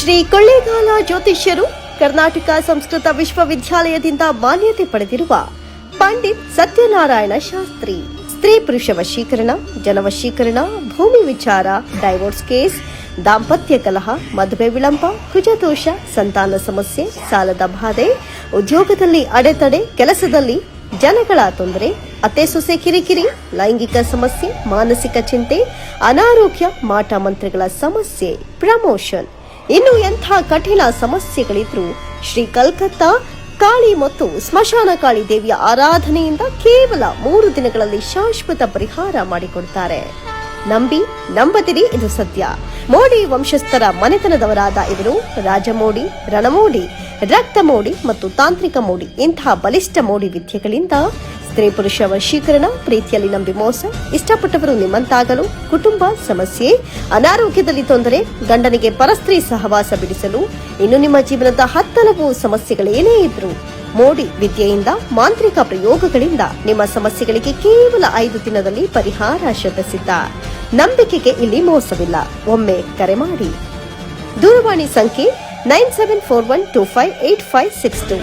ಶ್ರೀ ಕೊಳ್ಳೇಗಾಲ ಜ್ಯೋತಿಷ್ಯರು ಕರ್ನಾಟಕ ಸಂಸ್ಕೃತ ವಿಶ್ವವಿದ್ಯಾಲಯದಿಂದ ಮಾನ್ಯತೆ ಪಡೆದಿರುವ ಪಂಡಿತ್ ಸತ್ಯನಾರಾಯಣ ಶಾಸ್ತ್ರಿ. ಸ್ತ್ರೀ ಪುರುಷ ವಶೀಕರಣ, ಜನವಶೀಕರಣ, ಭೂಮಿ ವಿಚಾರ, ಡೈವೋರ್ಸ್ ಕೇಸ್, ದಾಂಪತ್ಯ ಕಲಹ, ಮದುವೆ ವಿಳಂಬ, ಕುಜದೋಷ, ಸಂತಾನ ಸಮಸ್ಯೆ, ಸಾಲದ ಬಾಧೆ, ಉದ್ಯೋಗದಲ್ಲಿ ಅಡೆತಡೆ, ಕೆಲಸದಲ್ಲಿ ಜನಗಳ ತೊಂದರೆ, ಅತ್ತೆ ಸೊಸೆ ಕಿರಿಕಿರಿ, ಲೈಂಗಿಕ ಸಮಸ್ಯೆ, ಮಾನಸಿಕ ಚಿಂತೆ, ಅನಾರೋಗ್ಯ, ಮಾಟ ಮಂತ್ರಗಳ ಸಮಸ್ಯೆ, ಪ್ರಮೋಷನ್, ಇನ್ನು ಎಂಥ ಕಠಿಣ ಸಮಸ್ಯೆಗಳಿದ್ರೂ ಶ್ರೀ ಕಲ್ಕತ್ತಾ ಕಾಳಿ ಮತ್ತು ಸ್ಮಶಾನ ಕಾಳಿ ದೇವಿಯ ಆರಾಧನೆಯಿಂದ ಕೇವಲ 3 ದಿನಗಳಲ್ಲಿ ಶಾಶ್ವತ ಪರಿಹಾರ ಮಾಡಿಕೊಡುತ್ತಾರೆ. ನಂಬದಿರಿ, ಇದು ಸತ್ಯ. ಮೋಡಿ ವಂಶಸ್ಥರ ಮನೆತನದವರಾದ ಇವರು ರಾಜಮೋಡಿ, ರಣಮೋಡಿ, ರಕ್ತ ಮೋಡಿ ಮತ್ತು ತಾಂತ್ರಿಕ ಮೋಡಿ ಇಂತಹ ಬಲಿಷ್ಠ ಮೋಡಿ ವಿದ್ಯೆಗಳಿಂದ ಸ್ತ್ರೀ ಪುರುಷ ವಶೀಕರಣ, ಪ್ರೀತಿಯಲ್ಲಿ ನಂಬಿ ಮೋಸ, ಇಷ್ಟಪಟ್ಟವರು ನಿಮ್ಮಂತಾಗಲು, ಕುಟುಂಬ ಸಮಸ್ಯೆ, ಅನಾರೋಗ್ಯದಲ್ಲಿ ತೊಂದರೆ, ಗಂಡನಿಗೆ ಪರಸ್ತ್ರೀ ಸಹವಾಸ ಬಿಡಿಸಲು, ಇನ್ನು ನಿಮ್ಮ ಜೀವನದ ಹತ್ತಲವು ಸಮಸ್ಯೆಗಳೇನೇ ಇದ್ರು ಮೋಡಿ ವಿದ್ಯೆಯಿಂದ, ಮಾಂತ್ರಿಕ ಪ್ರಯೋಗಗಳಿಂದ ನಿಮ್ಮ ಸಮಸ್ಯೆಗಳಿಗೆ ಕೇವಲ 5 ದಿನದಲ್ಲಿ ಪರಿಹಾರ ಶತಸಿದ್ಧ. ನಂಬಿಕೆಗೆ ಇಲ್ಲಿ ಮೋಸವಿಲ್ಲ. ಒಮ್ಮೆ ಕರೆ ಮಾಡಿ. ದೂರವಾಣಿ ಸಂಖ್ಯೆ 9741258562.